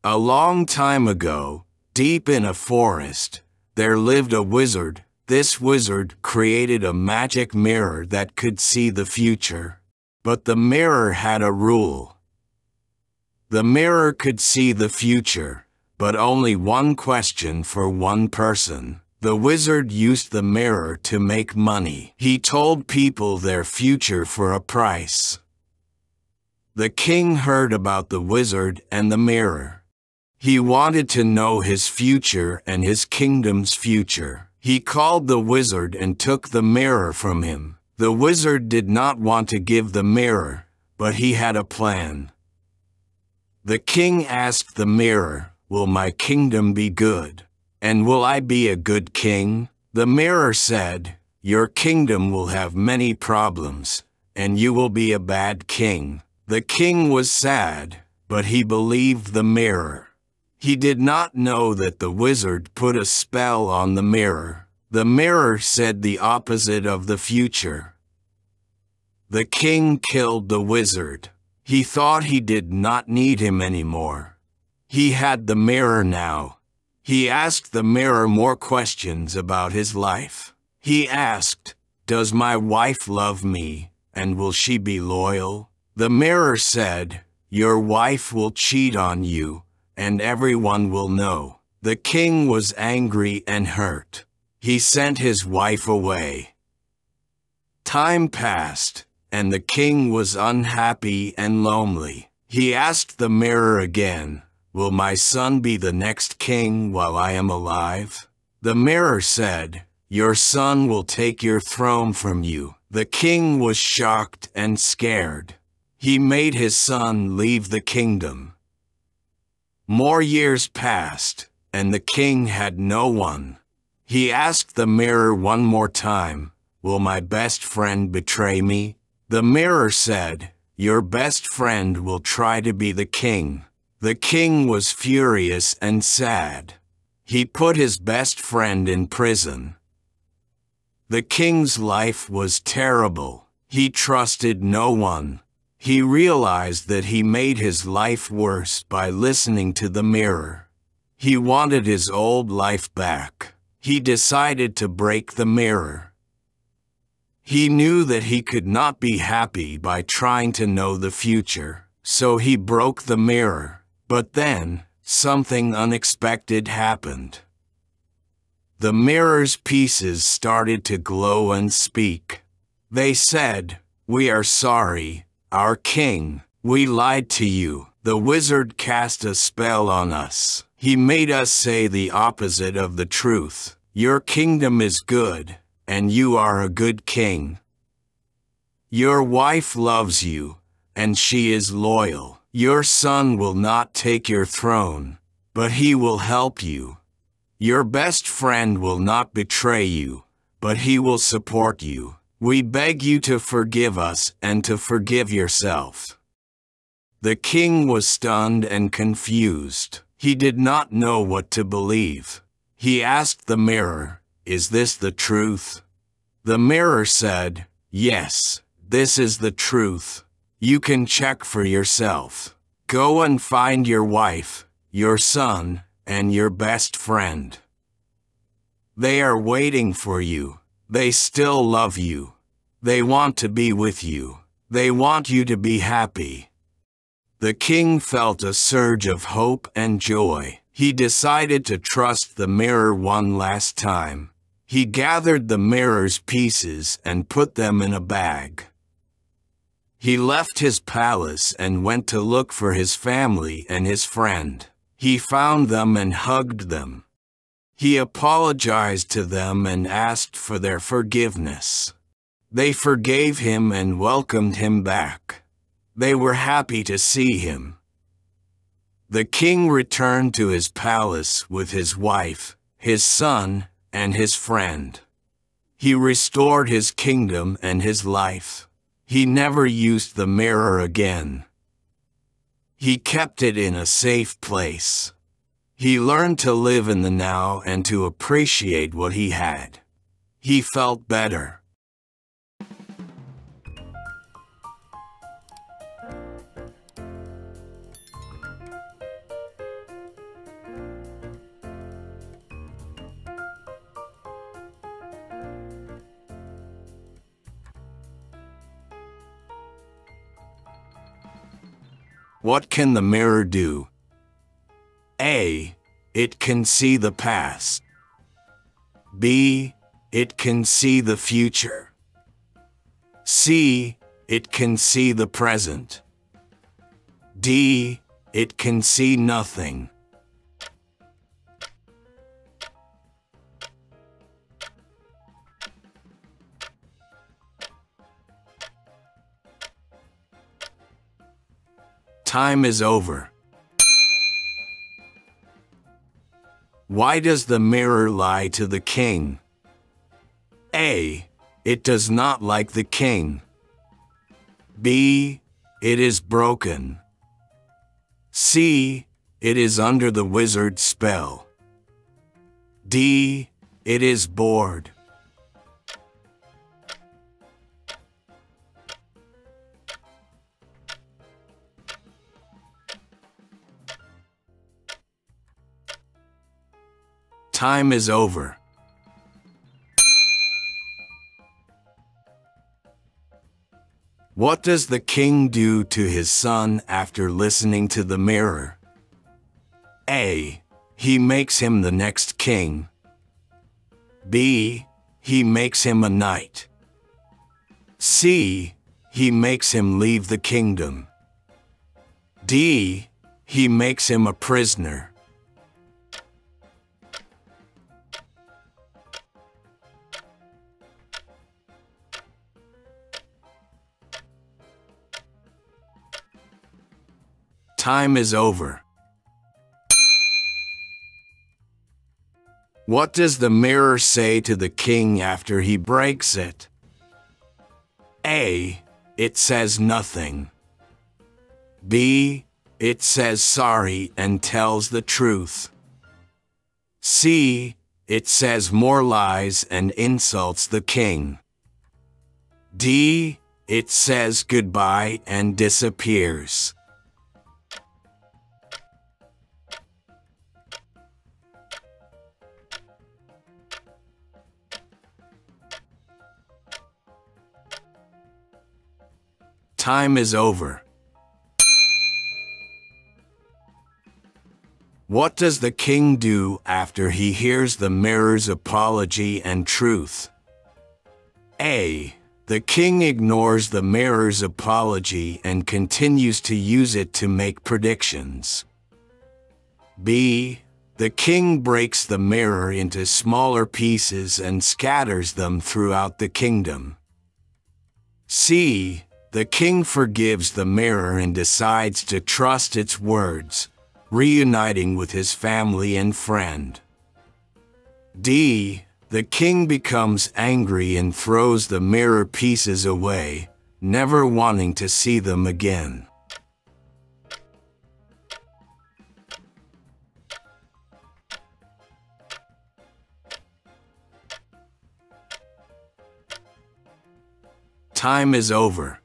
A long time ago, deep in a forest, there lived a wizard. This wizard created a magic mirror that could see the future. But the mirror had a rule. The mirror could see the future, but only one question for one person. The wizard used the mirror to make money. He told people their future for a price. The king heard about the wizard and the mirror. He wanted to know his future and his kingdom's future. He called the wizard and took the mirror from him. The wizard did not want to give the mirror, but he had a plan. The king asked the mirror, "Will my kingdom be good? And will I be a good king?" The mirror said, "Your kingdom will have many problems, and you will be a bad king." The king was sad, but he believed the mirror. He did not know that the wizard put a spell on the mirror. The mirror said the opposite of the future. The king killed the wizard. He thought he did not need him anymore. He had the mirror now. He asked the mirror more questions about his life. He asked, "Does my wife love me, and will she be loyal?" The mirror said, "Your wife will cheat on you, and everyone will know." The king was angry and hurt. He sent his wife away. Time passed, and the king was unhappy and lonely. He asked the mirror again, "Will my son be the next king while I am alive?" The mirror said, "Your son will take your throne from you." The king was shocked and scared. He made his son leave the kingdom. More years passed, and the king had no one. He asked the mirror one more time, "Will my best friend betray me?" The mirror said, "Your best friend will try to be the king." The king was furious and sad. He put his best friend in prison. The king's life was terrible. He trusted no one. He realized that he made his life worse by listening to the mirror. He wanted his old life back. He decided to break the mirror. He knew that he could not be happy by trying to know the future, so he broke the mirror. But then, something unexpected happened. The mirror's pieces started to glow and speak. They said, "We are sorry, our king. We lied to you. The wizard cast a spell on us. He made us say the opposite of the truth. Your kingdom is good, and you are a good king. Your wife loves you, and she is loyal. Your son will not take your throne, but he will help you. Your best friend will not betray you, but he will support you. We beg you to forgive us and to forgive yourself." The king was stunned and confused. He did not know what to believe. He asked the mirror, "Is this the truth?" The mirror said, "Yes, this is the truth. You can check for yourself. Go and find your wife, your son, and your best friend. They are waiting for you. They still love you. They want to be with you. They want you to be happy." The king felt a surge of hope and joy. He decided to trust the mirror one last time. He gathered the mirror's pieces and put them in a bag. He left his palace and went to look for his family and his friend. He found them and hugged them. He apologized to them and asked for their forgiveness. They forgave him and welcomed him back. They were happy to see him. The king returned to his palace with his wife, his son, and his friend. He restored his kingdom and his life. He never used the mirror again. He kept it in a safe place. He learned to live in the now and to appreciate what he had. He felt better. What can the mirror do? A. It can see the past. B. It can see the future. C. It can see the present. D. It can see nothing. Time is over. Why does the mirror lie to the king? A. It does not like the king. B. It is broken. C. It is under the wizard's spell. D. It is bored. Time is over. What does the king do to his son after listening to the mirror? A. He makes him the next king. B. He makes him a knight. C. He makes him leave the kingdom. D. He makes him a prisoner. Time is over. What does the mirror say to the king after he breaks it? A. It says nothing. B. It says sorry and tells the truth. C. It says more lies and insults the king. D. It says goodbye and disappears. Time is over. What does the king do after he hears the mirror's apology and truth? A. The king ignores the mirror's apology and continues to use it to make predictions. B. The king breaks the mirror into smaller pieces and scatters them throughout the kingdom. C. The king forgives the mirror and decides to trust its words, reuniting with his family and friend. D. The king becomes angry and throws the mirror pieces away, never wanting to see them again. Time is over.